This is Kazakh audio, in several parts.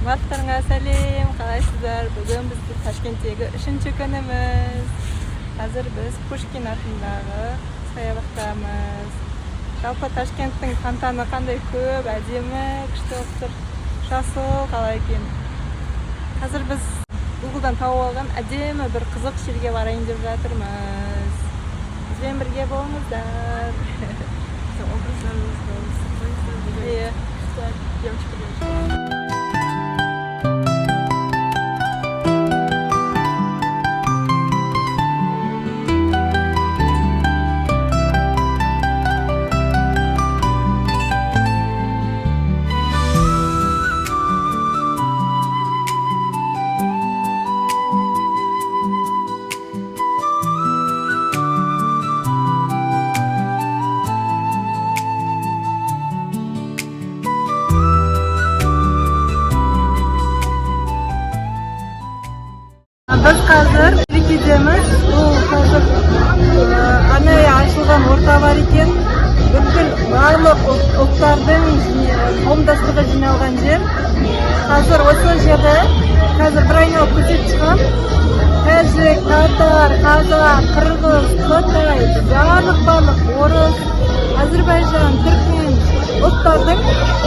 Барлықтарыңа сәлем, қалайсыздар? Бүгін бізде Ташкенттегі 3-ші күніміз. Қазір біз Пушкин атындағы саябақтамыз. Жалпы Ташкенттің фонтаны қандай көп, әдемі, күшті болып тұр. Жасыл қалай екен. Қазір біз Google-дан тауып алған әдемі бір қызық жерге барайын деп жатырмыз. Бізбен бірге болыңыздар. Biz қазір Мерекедеміз. Бұл қазір арнайы ашылған орта бар екен. Бүкіл барлық ұлттардың қауымдастығы жиналған жер. Қазір осы жерде қазір бір айналып көрсетіп шығам. Тәжік, татар, қазақ, қырғыз, қытай, барлық орыс, Әзірбайжан, түркмен ұлттардың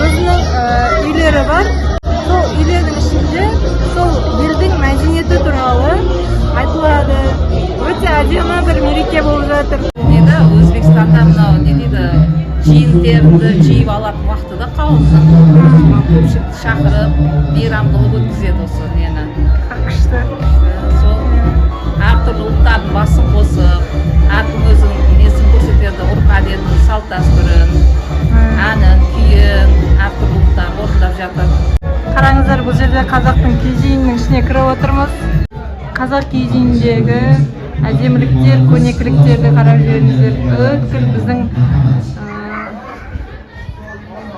өзінің үйлері бар. Сол үйлердің ішінде сол елдің мәдениеті туралы айтылады. Өте әдемі бір мереке болып жатыр. Өзбекстанда мынау не дейді, жиынтерді жиып алатын уақытыда қауымның көпшілікті шақырып мейрам қылып өткізеді осы нені. Күшті. Сол әртүрлі ұлттардың басын қосып, әркім өзінің несін көрсетеді, ғұрып-әдетін, салт-дәстүрін, әнін, күйін әртүрлі ұлттар орындап жатыр. Қараңыздар, бұл жерде қазақтың киіз үйінің ішіне кіріп отырмыз. Қазақ киіз үйіндегі әдеміліктер, көнекіліктерді қарап жүріңіздер. Бүкіл біздің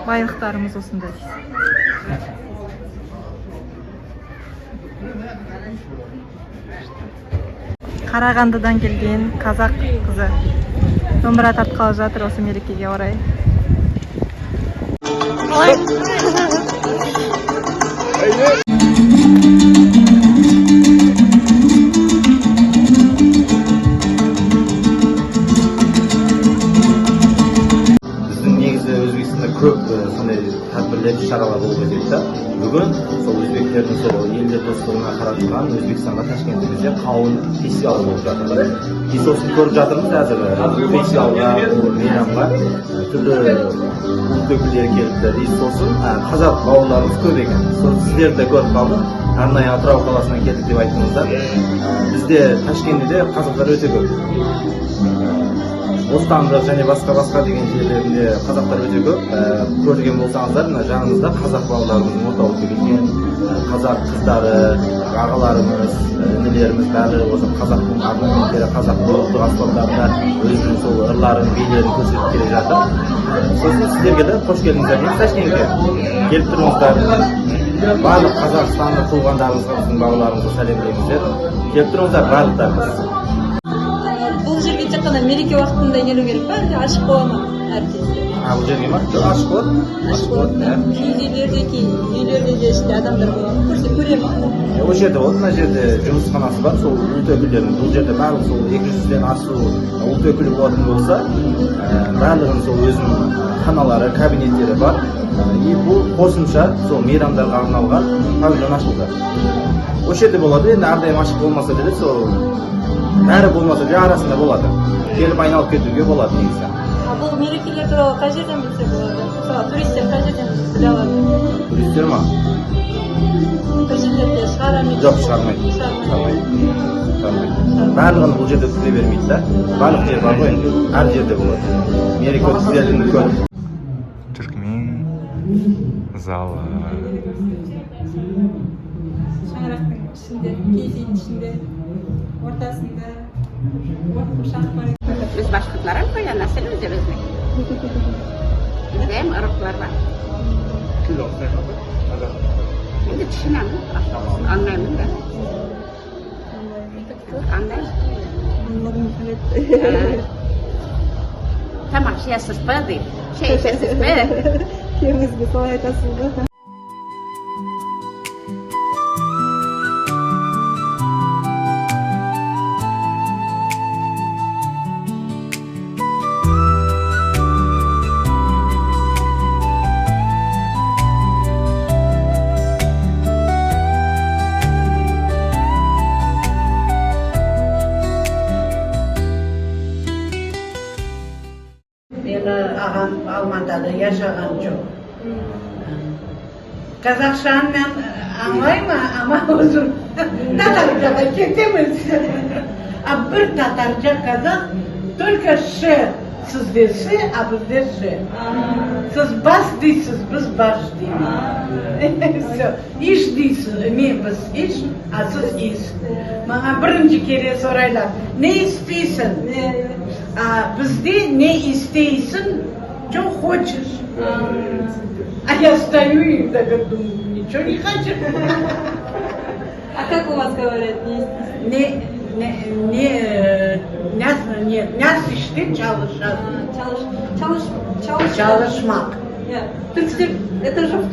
байлықтарымыз осында. Қарағандыдан келген қазақ қызы домбыра тартқалы жатыр осы мерекеге орай. Көп сондай тәдбірлер, шаралар болып өтеді. Бүгін сол өзбектердің сол елдер достығына қаратылған Өзбекстанға Ташкентімізде қауын фестивалы болып жатыр. Біз осыны көріп жатырмыз қазір. Фестивалға, мейрамға түрлі ұлт өкілдері келіпті. Біз сосын қазақ бауырларымыз көп екен. Сол сіздерді көріп қалдық. Арнайы Атырау қаласынан келдік деп айттыңыздар. Бізде Ташкентте қазақтар өте көп. Бостандық және басқа деген жерлерінде қазақтар өте көп. Көрген болсаңыздар, жанымызда қазақ балаларымыздың орталығы келген, қазақ қыздары, ағаларымыз, інілеріміз бәрі осы қазақтың орнаменттері, қазақтың ұлттық аспаптарында өзінің сол ырларын, билерін көрсетіп келе жатыр. Сосын сіздерге де қош келдіңіздер дейміз Ташкентке. Келіп тұрыңыздар. Барлық қазақстандық туғандарымызға, біздің балаларымызға сәлемдейміздер. Келіп тұрыңыздар барлықтарыңыз. Бұл жерге тек қана мереке уақытында келу керек па, әлде ашық бола ма әр кезде? Бұл жерге ма? Ашық болады. Ашық болады. Киіз үйлерде де ішінде адамдар болады. Көремін. Ол жерде болды, мына жерде жұмысханасы бар, сол ұлт өкілдерінің. Бұл жерде барлық сол 200-ден асу ұлт өкілі болатын болса, барлығының сол өзінің ханалары, кабинеттері бар. Бұл қосымша сол мейрамдарға арналған павильон ашылды. Ол жерде болады, енді әрдайым ашық болмаса да сол бәрі болмаса да арасында болады. Келіп айналып кетуге болады негізі. Бұл мерекелер туралы қай жерден білсе болады? Мысалы, туристер қай жерден біле алады? Туристер ма? Бір жерлерде шығарамайды? Жоқ, шығармайды. Барлығын бұл жерде күте бермейді да. Барлық жер бар ғой, әр жерде болады. Мереке өткізілетін үлкен. Түркмен залы. Шаңырақтың ішінде, киіз үйдің ішінде, ортасында шақ бар. Biz başkırtlar hem koyan nasıl özümüzde. Bizde hem ırklar var. Şimdi düşünemem. Anlayamam da. Anlayamam. Tamam, şey sıçpaya değil. Şey sıçpaya. Kemizge солай айтасыз ба? yaşagan çok. Kazakşan ben anlayma ama uzun. Tatarca ketemiz. Bir Tatarca Kazak только ş sizde ş, a bizde ş. Siz bas deysiz, biz baş deymiz. İş deysiz, biz iş, a siz iş. Bana birinci kere soraylar, ne istiyorsun? Bizde ne istiyorsun? Çok хочешь. А я стою и так думаю, ничего не хочу. А как у вас говорят? Няс işte çalışan. Çalışmak. Türkçe, это же в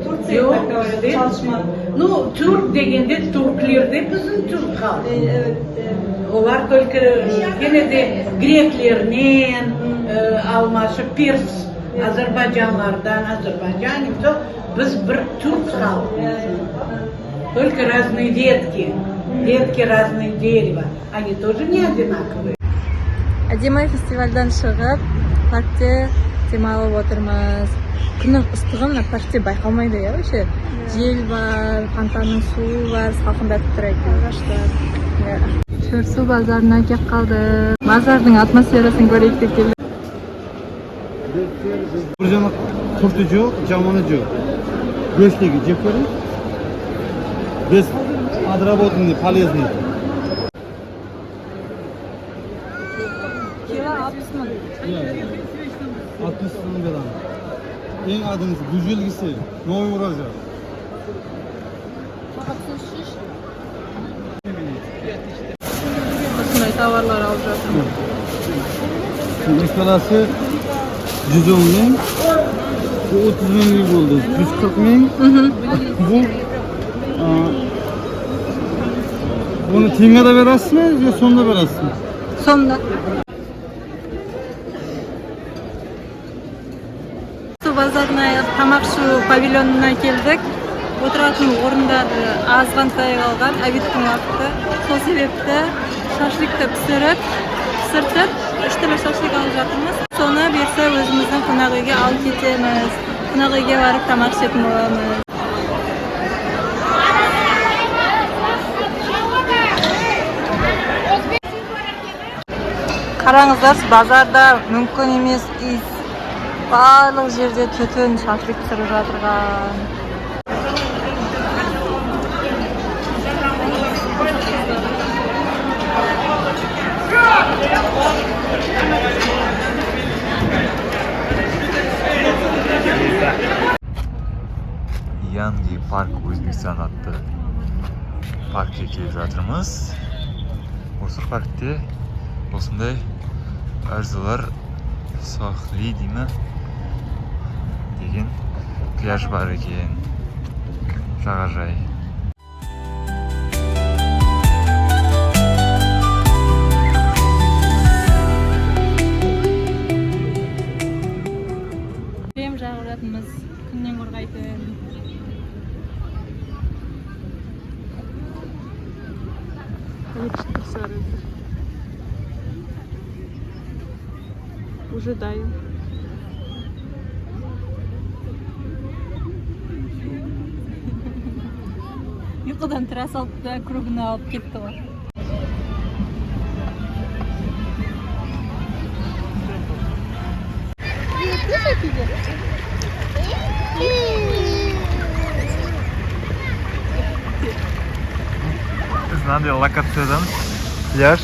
Турции Yok, так говорят, bizde- çalışmak. Ну, Türk degende Türklerde bizim Türk halkı. Evet. Onlar только gene de Greklerden almaşı Pers, Azerbaycanlardan, Azerbaycan, biz bir Türk halkıyız. Только разные ветки разных дерева, они тоже не одинаковые. Әдемі фестивальдан шығып, паркте демалып отырмыз. Күннің ыстығын паркте байқалмайды, иә, вообще. Жел бар, фонтанның суы бар, салқындатып тұрады ағаштар. Шөрсу базарына келіп қалды. Базардың атмосферасын көрейік деп келдік. Bir jana kurtu yok, camını yok. Göçteki cepleri. Biz adработанный, полезный. Kilo 60 mı? 60 sınır veren. En adınız güzelgisi, Новый Урожай. Осындай товарлар алып жатырмыз. İlk parası 110 bin, bu 30 bin oldu. 140 bin, bu bunu Tinga'da verasınız ya sonunda verasınız? Sonunda. Су базарына тамақ ішу павильонына келдік. Отыратын орындар азғантай қалған, обедтің уақыты. Сол себепті шашликті пісіртіп, 3 түрлі шашлик алып жатырмыз. Соны берсе өзіміздің қонақ үйге алып кетеміз. Қонақ үйге барып тамақ ішетін боламыз. Қараңыздар, базарда мүмкін емес иіс. Барлық жерде түтін шашлик пісіріп жатырған. Yangi Park O'zbekiston atты parkka kelib жатырмыз. Осы parkте осындай арзылар Сохли деймі деген пляж бар екен. Жағажай. Крем жағып жатырмыз, күннен қорғайтын. Уже даю. Ұйқыдан тұра салып та кругына алып кетті ғой. Biz mынандай локациядан пляж.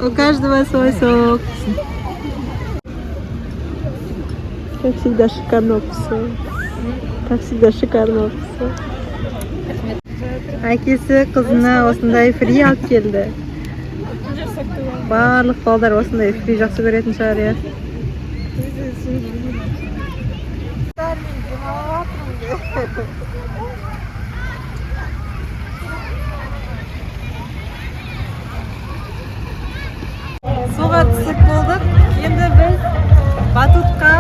У каждого свой сок. Как всегда шикарно все. Как всегда шикарно все. Әкесі қызына осындай фри алып келді. Барлық балдар осындай фри жақсы көретін шығар, иә. Суға түсіп болдық. Енді біз батутқа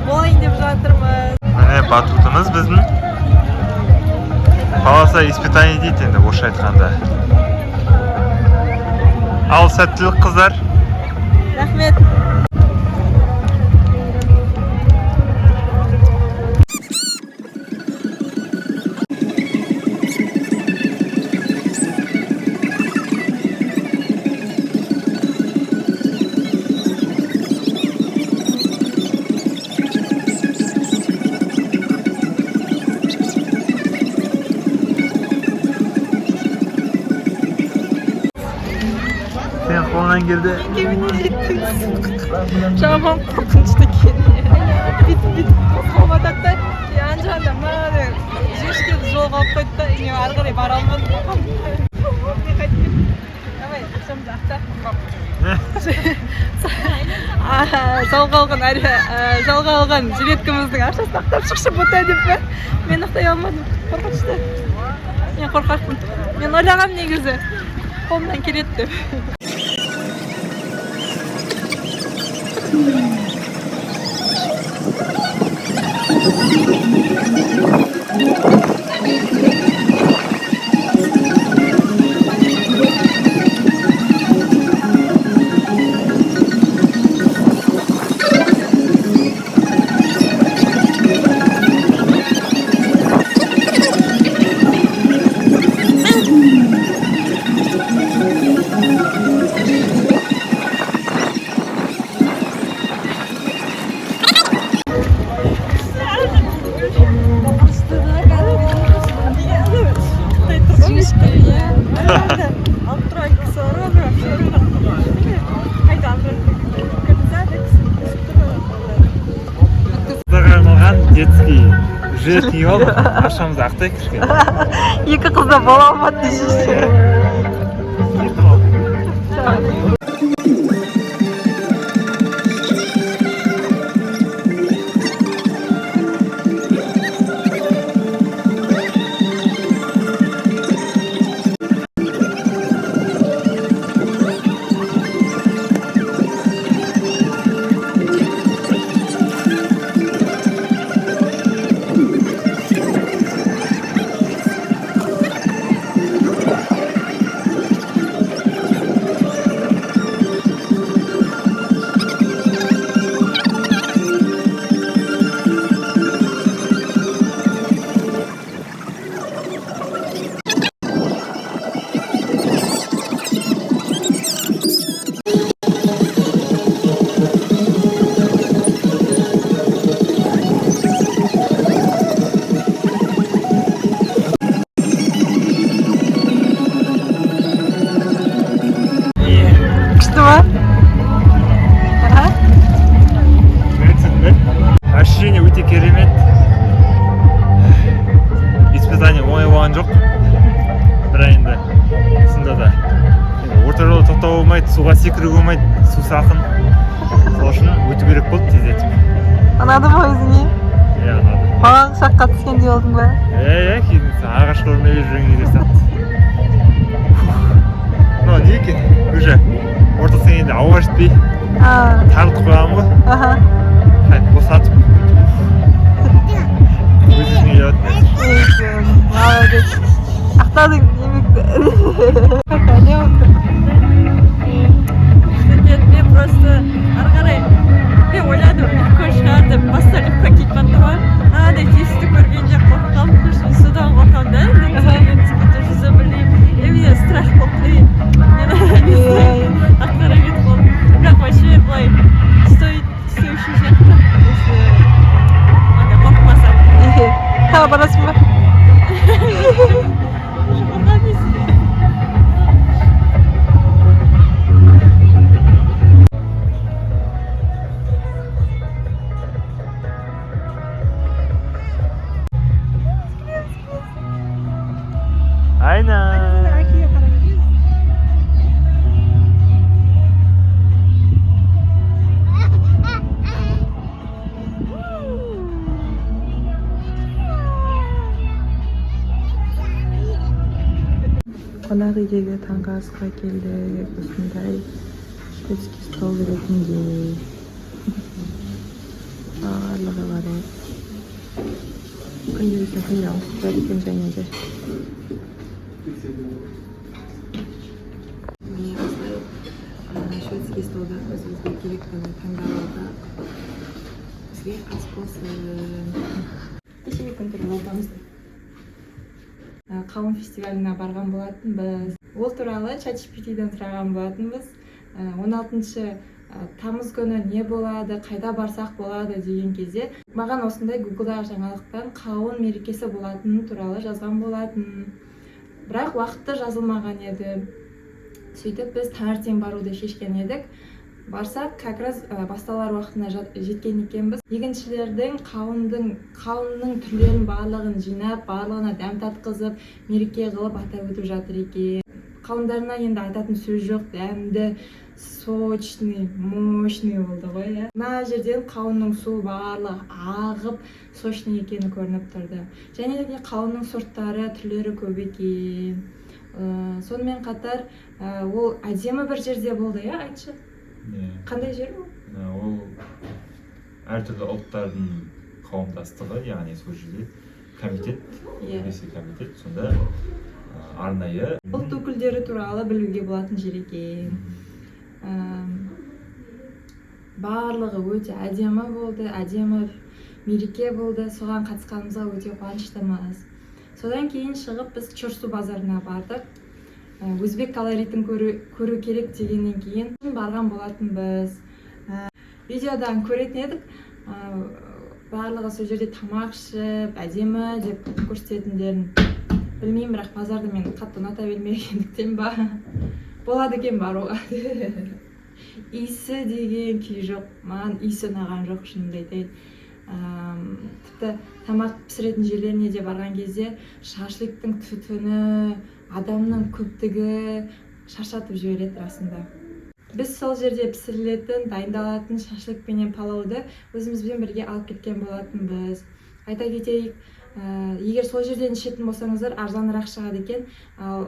болайын деп жатырмыз. Міне батутымыз біздің. Қаласа испытание дейді енді орысша айтқанда. Ал сәттілік қыздар. Рахмет. Sen қолынан келді. Жаман қорқынышты келді. Бүйтіп қозғалмадық та, ан жағында мынаны жешкені жолға алып қойды да, ары қарай бара алмадым. Давай, ақшамды ақтап. Жалға алған жилеткамыздың ақшасын ақтап шықшы бота деп пе? Мен ақтай алмадым. Қорқынышты. Мен қорқақпын. Мен ойлағам негізі. Қолымнан келеді деп. Детский жеткий алып, ақшамызды ақтайық кішкене. Екі қызда бола алмады десейші. Ощущение өте керемет. Испытание оңай болған жоқ. Бірақ енді сонда да орта жолда тоқтау болмайды, суға секіру болмайды, су салқын. Сол үшін өту керек болды тездетіп. Ұнады ма өзіңе? Иә, ұнады. Маған шаққа түскендей болдың ба? Иә, кейін ағаш көрмей жүрген кезде сияқты. Но не екен, уже ортасына енді ауа жетпей тарылтып қойғанмын ғой. Қайтып босатып өзіне келіп Молодец. Ақтадың еңбекті. Не отыр? Мен просто ары қарай мен ойладым, үлкен шығар деп баста лифтқа кетіп баттым ғой. Анадай тесікті көргенде қорқам, судан қорқам да. Мен жүзе білмеймін. Мен страх болды. Мен ары қарай кетіп қалдым. Бірақ вообще былай стоящий сияқты. Қорықпасам. Тағы барасың ба? Aynen. қонақ үйдегі таңғы асқа келдік. Осындай шведский стол ретінде барлығы бар. күнделікті қиналыстар екен және де. Міне осылай шведский столда өзімізге керектіні таңдап алдық. Бізге ас болсын. Кешегі күн тұрып алдамыз. Қауын фестиваліне барған болатынбыз. Ол туралы ChatGPT-ден сұраған болатынбыз. 16 тамыз күні не болады, қайда барсақ болады деген кезде маған осындай Google-дағы жаңалықтан қауын мерекесі болатыны туралы жазған болатын. Бірақ уақыты жазылмаған еді. Сөйтіп біз таңертең баруды шешкен едік. Барсақ, как раз басталар уақытына жеткен екенбіз. Егіншілердің қауынның түрлерін барлығын жинап, барлығына дәм татқызып, мереке қылып атап өтіп жатыр екен. Қауындарына енді айтатын сөз жоқ, дәмді, сочный, мощный болды ғой. Мына жерден қауынның суы барлығы ағып, сочный екені көрініп тұрды. Және де қауынның сорттары, түрлері көп екен. Сонымен қатар ол әдемі бір жерде болды, айтшы. Қандай жер ол? Ол әртүрлі ұлттардың қауымдастығы, яғни сол жерде комитет, немесе комитет, сонда арнайы ұлт өкілдері туралы білуге болатын жер екен. Барлығы өте әдемі болды, әдемі мереке болды. Соған қатысқанымызға өте қуаныштымыз. Содан кейін шығып біз Чорсу базарына бардық. Өзбек колоритін көру керек дегеннен кейін барған болатынбыз. Видеодан көретін едік, барлығы сол жерде тамақ ішіп, әдемі деп көрсететіндерін білмеймін, бірақ базарды мен қатты ұната бермегендіктен ба болады екен баруға. Иісі деген күй жоқ, маған иісі ұнаған жоқ, шынымды айтайын. Тіпті тамақ пісіретін жерлеріне де барған кезде шашлықтың түтіні, адамның көптігі шаршатып жібереді расында. Біз сол жерде пісірілетін, дайындалатын шашлық пенен палауды өзімізбен бірге алып кеткен болатынбыз. Айта кетейік, егер сол жерден ішетін болсаңыздар, арзанырақ шығады екен, ал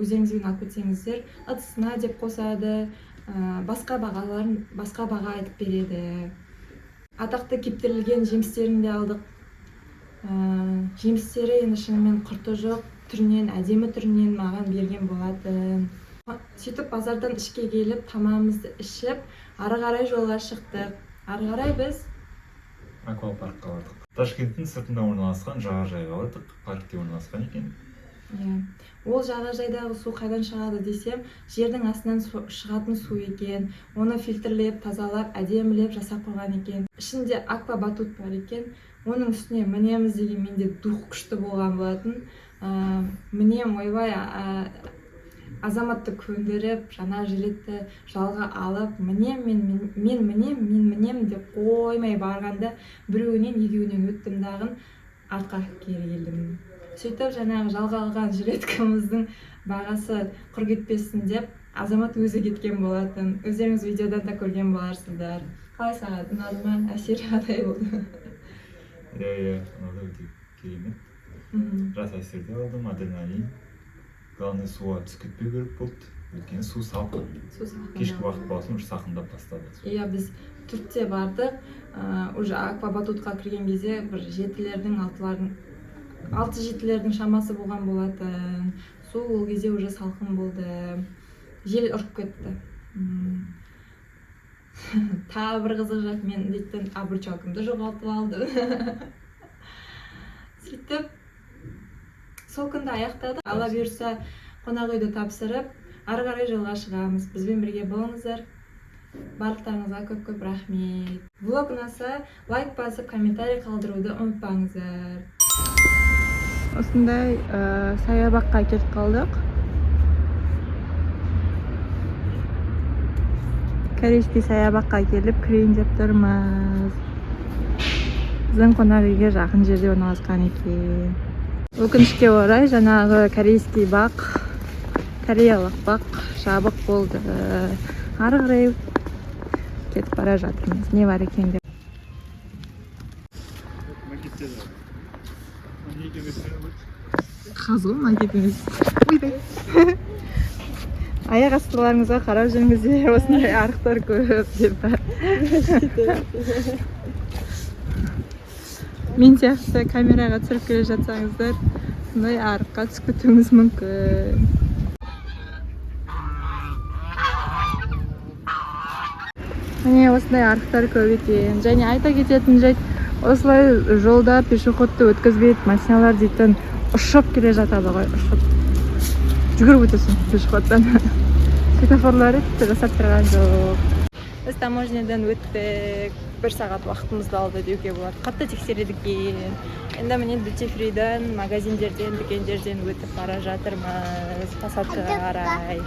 өздеріңізбен алып кетсеңіздер, ыдысына деп қосады, басқа баға айтып береді. Атақты кептірілген жемістерін де алдық. Жемістері енді шынымен құрты жоқ, түрінен, әдемі түрінен маған берген болатын. Сөйтіп базардан ішке келіп, тамағымызды ішіп, ары қарай жолға шықтық. Ары қарай біз аквапаркқа бардық. Ташкенттің сыртында орналасқан жағажайға бардық, паркте орналасқан екен. Ол жағажайдағы су қайдан шығады десем, жердің астынан шығатын су екен. Оны фильтрлеп, тазалап, әдемілеп жасап қойған екен. Ішінде аквабатут бар екен. Оның үстіне мінеміз деген менде дух күшті болған болатын. Мінем, ойбай, азаматты көндіріп, жаңа жилетті жалға алып, мен мінем деп қоймай барғанда біреуінен, екеуінен өттім дағын, артқа кері келдім. Сөйтіп жаңағы жалға алған жилеткамыздың бағасы құр кетпесін деп, азамат өзі кеткен болатын. Өздеріңіз видеодан да көрген боларсыздар. Қалай саған ұнады ма? Әсері қандай болды? Ұнады, өте керемет. Жас әсерде алдым, адреналин. Главный суға түсіп кетпеу керек болды. Өйткені су салқын. Кешкі уақыт болсын, уже сақындап тастады. Иә, біз төртте бардық. Уже аквабатутқа кірген кезде бір 6-7-лердің шамасы болған болатын. Су ол кезде уже салқын болды. Жел ұрып кетті. Тағы бір қызық жақ, мен дейтін обручалкамды жоғалтып алдым. Сөйтіп, сол күнді аяқтадық. Алла бұйырса, қонақ үйді тапсырып, ары қарай жолға шығамыз. Бізбен бірге болыңыздар. Барлықтарыңызға көп-көп рахмет. Влог ұнаса, лайк басып, комментарий қалдыруды ұмытпаңыздар. Осындай саябаққа кетіп қалдық. Корейский саябаққа келіп кірейін деп тұрмыз. Біздің қонақ үйге жақын жерде орналасқан екен. Өкінішке орай жаңағы корейский бақ, кореялық бақ жабық болды. Ары қарай кетіп бара жатырмыз. Не бар екен деп. Макеттеді. Қазғы ма кетіңіз? Ойбай. Аяқ астыларыңызға қарап жүріңіздер, осындай арықтар көп деп. Мен сияқты камераға түсіріп келе жатсаңыздар, сондай арыққа түсіп кетуіңіз мүмкін. Міне осындай арықтар көп екен. Және айта кететін жайт, осылай жолда пешеходты өткізбейді, машиналар дейтін ұшып келе жатады ғой, ұшып. Жүгіріп өтесің пешеходтан. Светофорлары тіпті жасап тұрған жоқ. Біз таможнядан өттік, 1 сағат уақытымызды алды деуге болады. Қатты тексередік екен. Енді міне дютифридан, магазиндерден, дүкендерден өтіп бара жатырмыз посадкаға қарай.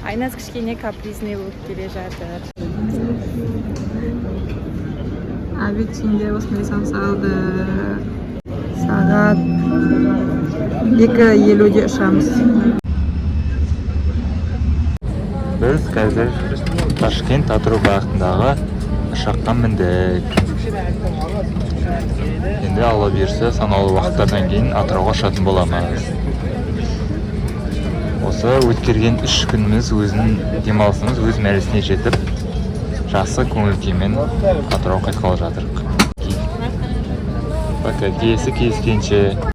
Айназ кішкене капризный болып келе жатыр. Обед ішінде осындай самсалды. Сағат 2:50-де ұшамыз. Біз қазір Ташкент Атырау бағытындағы ұшаққа міндік. Енді Алла бұйырса санаулы уақыттардан кейін Атырауға ұшатын боламыз. Осы өткерген 3 күніміз өзінің демалысымыз өз мәресіне жетіп, жақсы көңіл күймен Атырауға қайтқалы жатырмыз. Пока, келесі кездескенше.